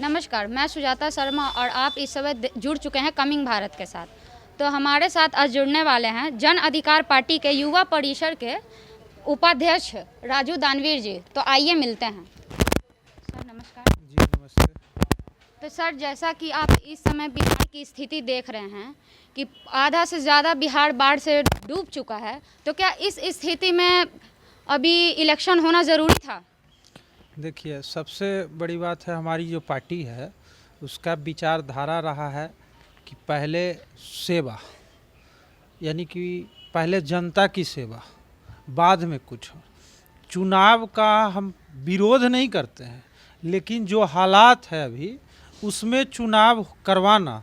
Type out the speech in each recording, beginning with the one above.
नमस्कार, मैं सुजाता शर्मा और आप इस समय जुड़ चुके हैं कमिंग भारत के साथ। तो हमारे साथ आज जुड़ने वाले हैं जन अधिकार पार्टी के युवा परिषद के उपाध्यक्ष राजू दानवीर जी। तो आइए मिलते हैं। सर नमस्कार। जी नमस्ते। तो सर, जैसा कि आप इस समय बिहार की स्थिति देख रहे हैं कि आधा से ज़्यादा बिहार बाढ़ से डूब चुका है, तो क्या इस स्थिति में अभी इलेक्शन होना ज़रूरी था? देखिए, सबसे बड़ी बात है हमारी जो पार्टी है उसका विचारधारा रहा है कि पहले सेवा, यानी कि पहले जनता की सेवा, बाद में कुछ हो। चुनाव का हम विरोध नहीं करते हैं, लेकिन जो हालात है अभी उसमें चुनाव करवाना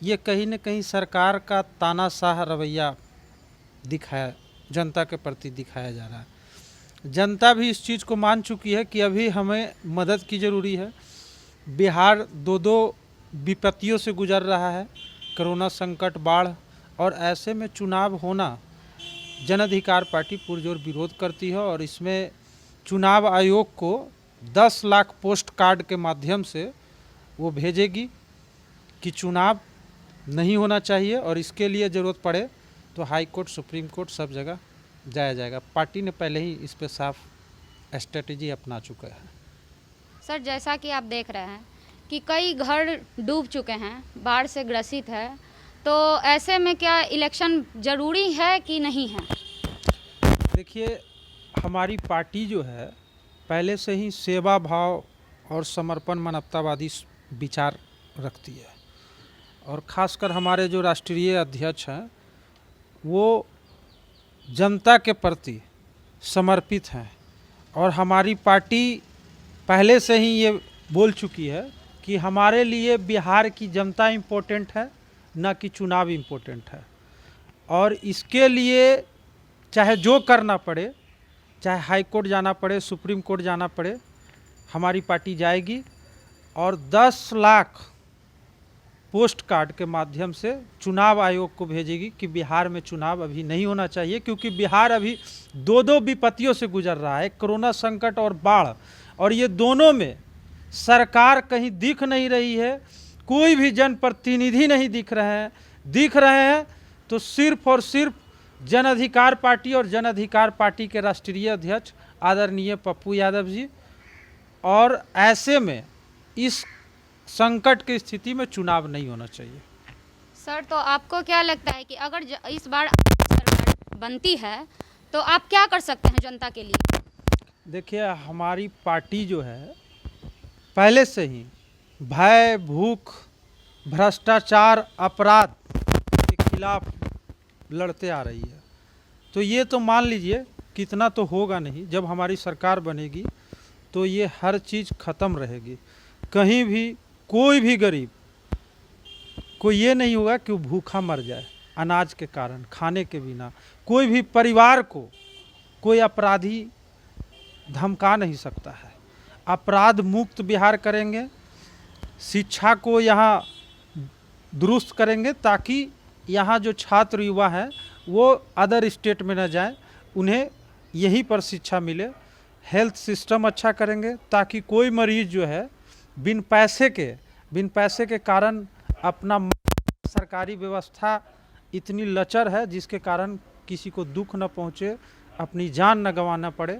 ये कहीं न कहीं सरकार का तानाशाह रवैया दिखाया, जनता के प्रति दिखाया जा रहा है। जनता भी इस चीज़ को मान चुकी है कि अभी हमें मदद की ज़रूरी है। बिहार दो विपत्तियों से गुजर रहा है, कोरोना संकट, बाढ़, और ऐसे में चुनाव होना जन अधिकार पार्टी पुरजोर विरोध करती है और इसमें चुनाव आयोग को 10 लाख पोस्ट कार्ड के माध्यम से वो भेजेगी कि चुनाव नहीं होना चाहिए और इसके लिए ज़रूरत पड़े तो हाई कोर्ट, सुप्रीम कोर्ट, सब जगह जाया जाएगा। पार्टी ने पहले ही इस पे साफ स्ट्रेटेजी अपना चुका है। सर, जैसा कि आप देख रहे हैं कि कई घर डूब चुके हैं, बाढ़ से ग्रसित है, तो ऐसे में क्या इलेक्शन ज़रूरी है कि नहीं है? देखिए, हमारी पार्टी जो है पहले से ही सेवा भाव और समर्पण, मानवतावादी विचार रखती है और ख़ासकर हमारे जो राष्ट्रीय अध्यक्ष हैं वो जनता के प्रति समर्पित हैं और हमारी पार्टी पहले से ही ये बोल चुकी है कि हमारे लिए बिहार की जनता इम्पोर्टेंट है, न कि चुनाव इम्पोर्टेंट है। और इसके लिए चाहे जो करना पड़े, चाहे हाई कोर्ट जाना पड़े, सुप्रीम कोर्ट जाना पड़े, हमारी पार्टी जाएगी और 10 लाख पोस्ट कार्ड के माध्यम से चुनाव आयोग को भेजेगी कि बिहार में चुनाव अभी नहीं होना चाहिए, क्योंकि बिहार अभी दो विपत्तियों से गुजर रहा है, कोरोना संकट और बाढ़, और ये दोनों में सरकार कहीं दिख नहीं रही है, कोई भी जनप्रतिनिधि नहीं दिख रहे हैं तो सिर्फ और सिर्फ जन अधिकार पार्टी और जन अधिकार पार्टी के राष्ट्रीय अध्यक्ष आदरणीय पप्पू यादव जी। और ऐसे में इस संकट की स्थिति में चुनाव नहीं होना चाहिए। सर, तो आपको क्या लगता है कि अगर इस बार सरकार बनती है तो आप क्या कर सकते हैं जनता के लिए? देखिए, हमारी पार्टी जो है पहले से ही भय, भूख, भ्रष्टाचार, अपराध के खिलाफ लड़ते आ रही है। तो ये तो मान लीजिए कितना तो होगा नहीं, जब हमारी सरकार बनेगी तो ये हर चीज़ ख़त्म रहेगी। कहीं भी कोई भी गरीब को ये नहीं होगा कि वो भूखा मर जाए अनाज के कारण, खाने के बिना। कोई भी परिवार को कोई अपराधी धमका नहीं सकता है। अपराध मुक्त बिहार करेंगे, शिक्षा को यहाँ दुरुस्त करेंगे ताकि यहाँ जो छात्र युवा हैं वो अदर स्टेट में न जाएं, उन्हें यहीं पर शिक्षा मिले। हेल्थ सिस्टम अच्छा करेंगे ताकि कोई मरीज जो है बिन पैसे के कारण अपना, सरकारी व्यवस्था इतनी लचर है जिसके कारण किसी को दुख न पहुँचे, अपनी जान न गंवाना पड़े।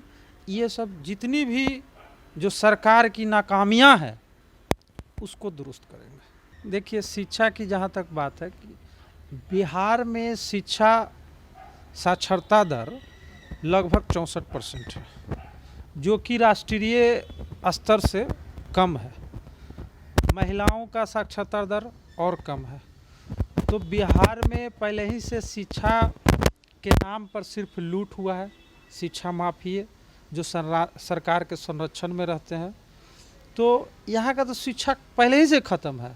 ये सब जितनी भी जो सरकार की नाकामियां हैं उसको दुरुस्त करेंगे। देखिए, शिक्षा की जहाँ तक बात है कि बिहार में शिक्षा साक्षरता दर लगभग 64% है, जो कि राष्ट्रीय स्तर से कम है। महिलाओं का साक्षरता दर और कम है। तो बिहार में पहले ही से शिक्षा के नाम पर सिर्फ लूट हुआ है, शिक्षा माफिया जो सरकार के संरक्षण में रहते हैं। तो यहाँ का तो शिक्षा पहले ही से ख़त्म है।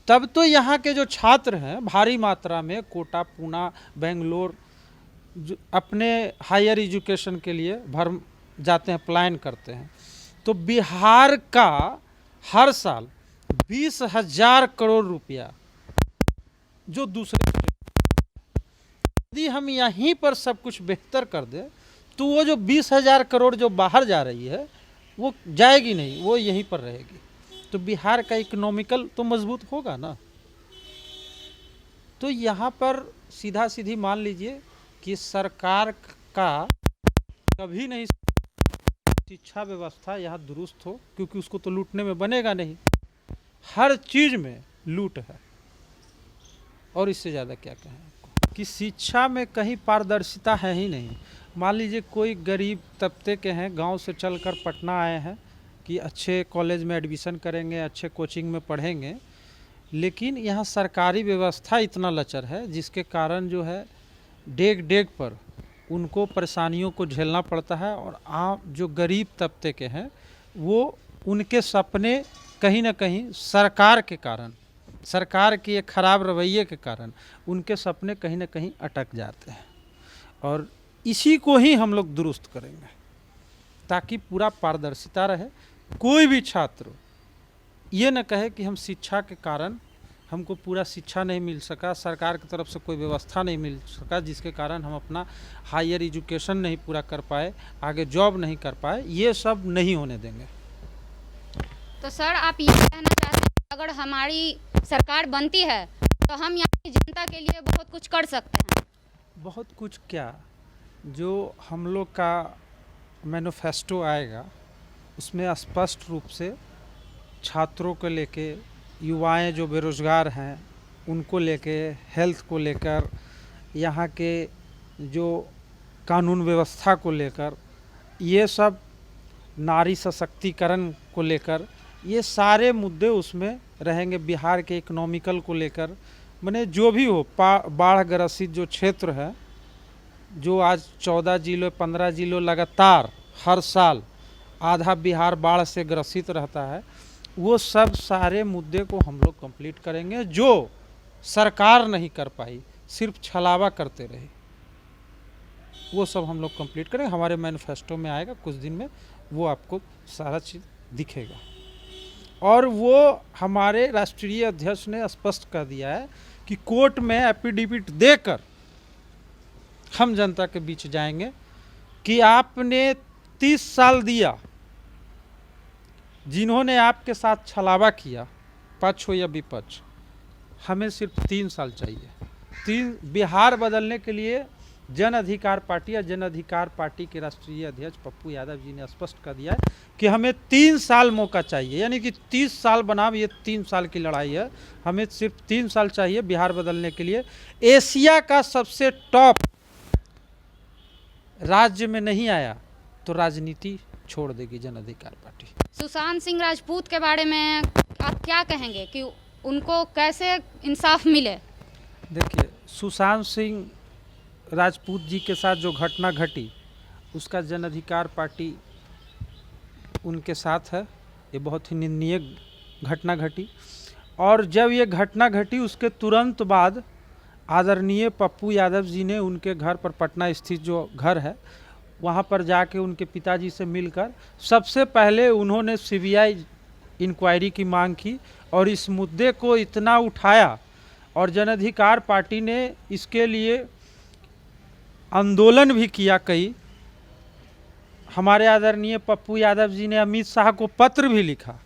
तब तो यहाँ के जो छात्र हैं भारी मात्रा में कोटा, पूना, बेंगलोर अपने हायर एजुकेशन के लिए भर जाते हैं, प्लान करते हैं। तो बिहार का हर साल 20,000 करोड़ रुपया जो दूसरे, यदि हम यहीं पर सब कुछ बेहतर कर दें तो वो जो 20,000 करोड़ जो बाहर जा रही है वो जाएगी नहीं, वो यहीं पर रहेगी। तो बिहार का इकोनॉमिकल तो मजबूत होगा ना। तो यहाँ पर सीधा सीधी मान लीजिए कि सरकार का कभी नहीं शिक्षा व्यवस्था यहाँ दुरुस्त हो, क्योंकि उसको तो लूटने में बनेगा नहीं। हर चीज़ में लूट है, और इससे ज़्यादा क्या कहें आपको कि शिक्षा में कहीं पारदर्शिता है ही नहीं। मान लीजिए कोई गरीब तबके के हैं, गांव से चलकर पटना आए हैं कि अच्छे कॉलेज में एडमिशन करेंगे, अच्छे कोचिंग में पढ़ेंगे, लेकिन यहाँ सरकारी व्यवस्था इतना लचर है जिसके कारण जो है डेग डेग पर उनको परेशानियों को झेलना पड़ता है। और आम जो गरीब तबके के हैं वो उनके सपने कहीं ना कहीं सरकार के कारण, सरकार के एक खराब रवैये के कारण उनके सपने कहीं ना कहीं अटक जाते हैं। और इसी को ही हम लोग दुरुस्त करेंगे ताकि पूरा पारदर्शिता रहे। कोई भी छात्र ये न कहे कि हम शिक्षा के कारण हमको पूरा शिक्षा नहीं मिल सका, सरकार की तरफ से कोई व्यवस्था नहीं मिल सका, जिसके कारण हम अपना हायर एजुकेशन नहीं पूरा कर पाए, आगे जॉब नहीं कर पाए। ये सब नहीं होने देंगे। तो सर आप ये कहना चाहते हैं कि अगर हमारी सरकार बनती है तो हम यहाँ की जनता के लिए बहुत कुछ कर सकते हैं? बहुत कुछ क्या, जो हम लोग का मैनिफेस्टो आएगा उसमें स्पष्ट रूप से छात्रों को लेके, युवाएं जो बेरोज़गार हैं उनको लेके, हेल्थ को लेकर, यहाँ के जो कानून व्यवस्था को लेकर, ये सब नारी सशक्तिकरण को लेकर, ये सारे मुद्दे उसमें रहेंगे। बिहार के इकोनॉमिकल को लेकर, माने जो भी हो, बाढ़ ग्रसित जो क्षेत्र है, जो आज 14 जिलों 15 जिलों लगातार हर साल आधा बिहार बाढ़ से ग्रसित रहता है, वो सब सारे मुद्दे को हम लोग कंप्लीट करेंगे। जो सरकार नहीं कर पाई, सिर्फ छलावा करते रहे, वो सब हम लोग कंप्लीट करेंगे। हमारे मैनिफेस्टो में आएगा, कुछ दिन में वो आपको सारा चीज़ दिखेगा। और वो हमारे राष्ट्रीय अध्यक्ष ने स्पष्ट कर दिया है कि कोर्ट में एफिडेविट देकर हम जनता के बीच जाएंगे कि आपने 30 साल दिया, जिन्होंने आपके साथ छलावा किया, पक्ष हो या विपक्ष, हमें सिर्फ 3 साल चाहिए। बिहार बदलने के लिए जन अधिकार पार्टी या जन अधिकार पार्टी के राष्ट्रीय अध्यक्ष पप्पू यादव जी ने स्पष्ट कर दिया है कि हमें 3 साल मौका चाहिए, यानी कि 30 साल बनाम ये 3 साल की लड़ाई है। हमें सिर्फ 3 साल चाहिए बिहार बदलने के लिए। एशिया का सबसे टॉप राज्य में नहीं आया तो राजनीति छोड़ देगी जन अधिकार पार्टी। सुशांत सिंह राजपूत के बारे में आप क्या कहेंगे कि उनको कैसे इंसाफ मिले? देखिए, सुशांत सिंह राजपूत जी के साथ जो घटना घटी, उसका जन अधिकार पार्टी उनके साथ है। ये बहुत ही निंदनीय घटना घटी। और जब ये घटना घटी उसके तुरंत बाद आदरणीय पप्पू यादव जी ने उनके घर पर, पटना स्थित जो घर है, वहाँ पर जाके उनके पिताजी से मिलकर सबसे पहले उन्होंने सीबीआई इंक्वायरी की मांग की और इस मुद्दे को इतना उठाया। और जन अधिकार पार्टी ने इसके लिए आंदोलन भी किया। कई हमारे आदरणीय पप्पू यादव जी ने अमित शाह को पत्र भी लिखा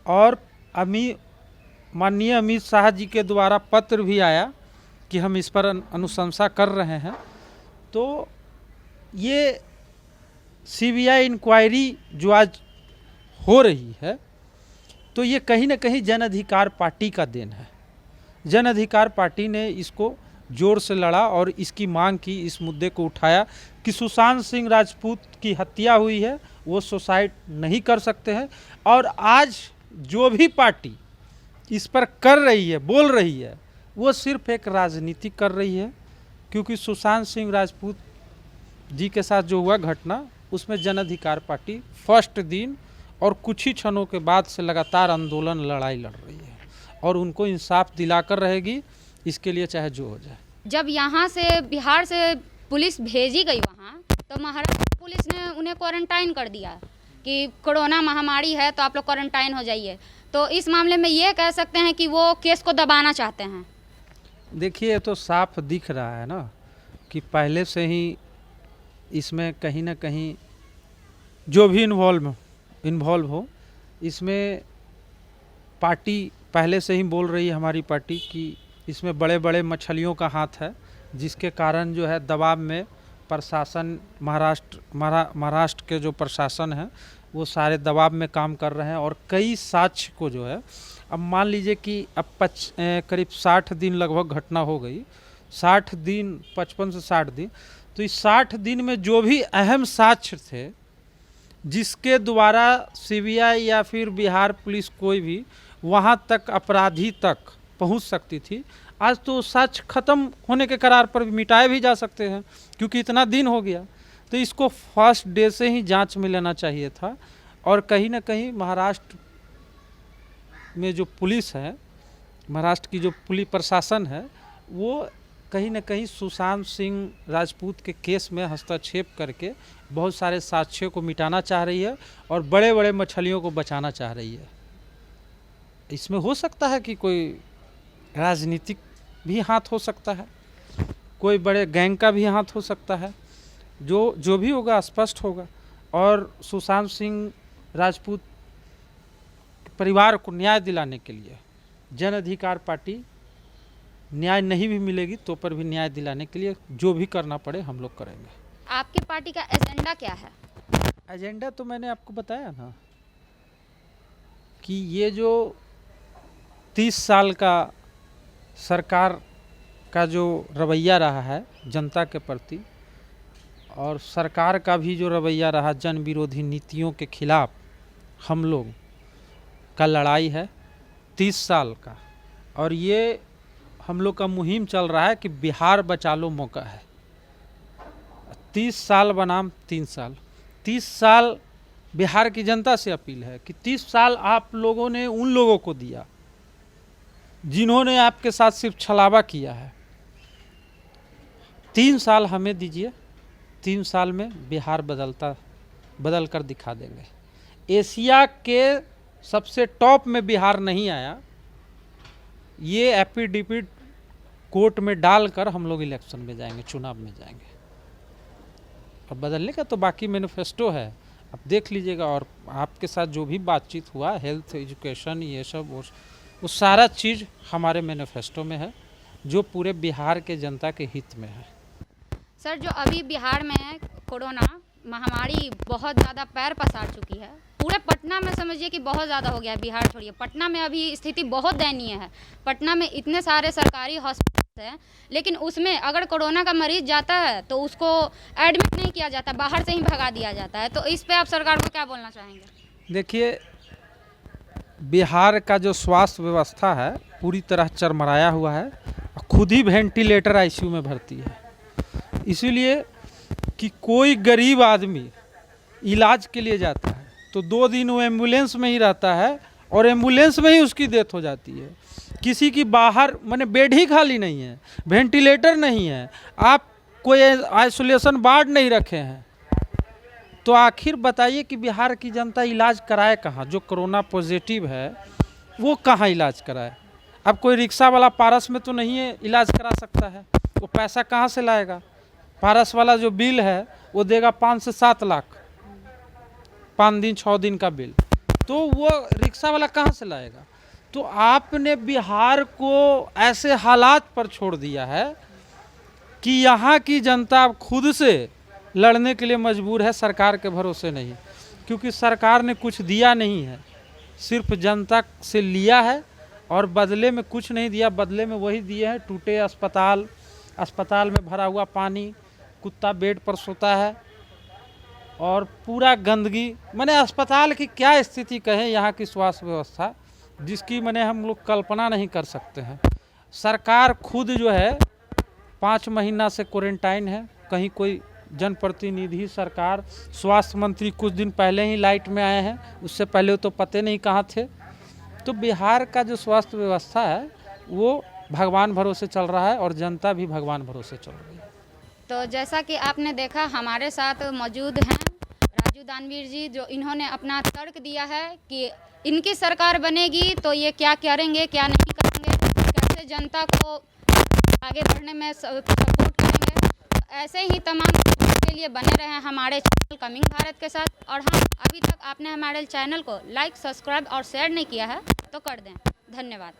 और माननीय अमित शाह जी के द्वारा पत्र भी आया कि हम इस पर अनुशंसा कर रहे हैं। तो ये सीबीआई इंक्वायरी जो आज हो रही है, तो ये कहीं ना कहीं जन अधिकार पार्टी का देन है। जन अधिकार पार्टी ने इसको जोर से लड़ा और इसकी मांग की, इस मुद्दे को उठाया कि सुशांत सिंह राजपूत की हत्या हुई है, वो सुसाइड नहीं कर सकते हैं। और आज जो भी पार्टी इस पर कर रही है, बोल रही है, वो सिर्फ एक राजनीति कर रही है। क्योंकि सुशांत सिंह राजपूत जी के साथ जो हुआ घटना, उसमें जन अधिकार पार्टी फर्स्ट दिन और कुछ ही क्षणों के बाद से लगातार आंदोलन, लड़ाई लड़ रही है और उनको इंसाफ दिलाकर रहेगी, इसके लिए चाहे जो हो जाए। जब यहाँ से बिहार से पुलिस भेजी गई वहाँ, तो महाराष्ट्र पुलिस ने उन्हें क्वारंटाइन कर दिया कि कोरोना महामारी है तो आप लोग क्वारंटाइन हो जाइए। तो इस मामले में ये कह सकते हैं कि वो केस को दबाना चाहते हैं। देखिए, ये तो साफ दिख रहा है ना कि पहले से ही इसमें कहीं ना कहीं जो भी इन्वॉल्व हो, इसमें पार्टी पहले से ही बोल रही है, हमारी पार्टी, कि इसमें बड़े बड़े मछलियों का हाथ है, जिसके कारण जो है दबाव में प्रशासन, महाराष्ट्र के जो प्रशासन है वो सारे दबाव में काम कर रहे हैं। और कई साक्ष्य को जो है, अब मान लीजिए कि अब करीब 60 दिन लगभग घटना हो गई, 60 दिन, 55 से 60 दिन, तो इस 60 दिन में जो भी अहम साक्ष्य थे जिसके द्वारा सीबीआई या फिर बिहार पुलिस कोई भी वहाँ तक, अपराधी तक पहुँच सकती थी, आज तो साक्ष्य खत्म होने के करार पर भी मिटाए भी जा सकते हैं, क्योंकि इतना दिन हो गया। तो इसको फर्स्ट डे से ही जांच में लेना चाहिए था। और कहीं ना कहीं महाराष्ट्र में जो पुलिस है, महाराष्ट्र की जो पुलिस प्रशासन है, वो कहीं ना कहीं सुशांत सिंह राजपूत के केस में हस्तक्षेप करके बहुत सारे साक्ष्यों को मिटाना चाह रही है और बड़े बड़े मछलियों को बचाना चाह रही है। इसमें हो सकता है कि कोई राजनीतिक भी हाथ हो सकता है, कोई बड़े गैंग का भी हाथ हो सकता है, जो भी होगा स्पष्ट होगा। और सुशांत सिंह राजपूत परिवार को न्याय दिलाने के लिए जन अधिकार पार्टी, न्याय नहीं भी मिलेगी तो पर भी न्याय दिलाने के लिए जो भी करना पड़े हम लोग करेंगे। आपकी पार्टी का एजेंडा क्या है? एजेंडा तो मैंने आपको बताया ना कि ये जो 30 साल का सरकार का जो रवैया रहा है जनता के प्रति, और सरकार का भी जो रवैया रहा जन विरोधी नीतियों के खिलाफ हम लोग का लड़ाई है 30 साल का। और ये हम लोग का मुहिम चल रहा है कि बिहार बचा लो मौका है। 30 साल बनाम 3 साल, 30 साल बिहार की जनता से अपील है कि 30 साल आप लोगों ने उन लोगों को दिया जिन्होंने आपके साथ सिर्फ छलावा किया है। 3 साल हमें दीजिए, 3 साल में बिहार बदल कर दिखा देंगे। एशिया के सबसे टॉप में बिहार नहीं आया, ये एफिडेविट कोर्ट में डालकर हम लोग इलेक्शन में जाएंगे, चुनाव में जाएंगे। अब बदलने का तो बाकी मैनिफेस्टो है, आप देख लीजिएगा। और आपके साथ जो भी बातचीत हुआ, हेल्थ, एजुकेशन, ये सब, वो सारा चीज़ हमारे मैनिफेस्टो में है, जो पूरे बिहार के जनता के हित में है। सर, जो अभी बिहार में कोरोना महामारी बहुत ज़्यादा पैर पसार चुकी है, पूरे पटना में समझिए कि बहुत ज़्यादा हो गया है। बिहार छोड़िए, पटना में अभी स्थिति बहुत दयनीय है। पटना में इतने सारे सरकारी हॉस्पिटल हैं, लेकिन उसमें अगर कोरोना का मरीज जाता है तो उसको एडमिट नहीं किया जाता, बाहर से ही भगा दिया जाता है। तो इस पे आप सरकार को क्या बोलना चाहेंगे? देखिए, बिहार का जो स्वास्थ्य व्यवस्था है पूरी तरह चरमराया हुआ है, खुद ही वेंटिलेटर आईसीयू में भर्ती है। इसीलिए कि कोई गरीब आदमी इलाज के लिए जाता है तो 2 दिन वो एम्बुलेंस में ही रहता है और एम्बुलेंस में ही उसकी डेथ हो जाती है। किसी की बाहर माने बेड ही खाली नहीं है, वेंटिलेटर नहीं है, आप कोई आइसोलेशन वार्ड नहीं रखे हैं, तो आखिर बताइए कि बिहार की जनता इलाज कराए कहाँ? जो कोरोना पॉजिटिव है वो कहाँ इलाज कराए? अब कोई रिक्शा वाला पारस में तो नहीं है इलाज करा सकता है, वो पैसा कहाँ से लाएगा? पारस वाला जो बिल है वो देगा 5 से 7 लाख, 5 दिन 6 दिन का बिल, तो वो रिक्शा वाला कहाँ से लाएगा? तो आपने बिहार को ऐसे हालात पर छोड़ दिया है कि यहाँ की जनता खुद से लड़ने के लिए मजबूर है, सरकार के भरोसे नहीं। क्योंकि सरकार ने कुछ दिया नहीं है, सिर्फ जनता से लिया है और बदले में कुछ नहीं दिया। बदले में वही दिए हैं टूटे अस्पताल, अस्पताल में भरा हुआ पानी, कुत्ता बेड पर सोता है और पूरा गंदगी। मैंने अस्पताल की क्या स्थिति कहें, यहाँ की स्वास्थ्य व्यवस्था जिसकी मैंने हम लोग कल्पना नहीं कर सकते हैं। सरकार खुद जो है 5 महीना से क्वारंटाइन है, कहीं कोई जनप्रतिनिधि, सरकार, स्वास्थ्य मंत्री कुछ दिन पहले ही लाइट में आए हैं, उससे पहले तो पते नहीं कहाँ थे। तो बिहार का जो स्वास्थ्य व्यवस्था है वो भगवान भरोसे चल रहा है और जनता भी भगवान भरोसे चल रही है। तो जैसा कि आपने देखा, हमारे साथ मौजूद हैं राजू दानवीर जी, जो इन्होंने अपना तर्क दिया है कि इनकी सरकार बनेगी तो ये क्या करेंगे, क्या नहीं करेंगे, कैसे जनता को आगे बढ़ने में सपोर्ट करेंगे। ऐसे ही तमाम के लिए बने रहें हमारे चैनल कमिंग भारत के साथ। और हाँ, अभी तक आपने हमारे चैनल को लाइक, सब्सक्राइब और शेयर नहीं किया है तो कर दें। धन्यवाद।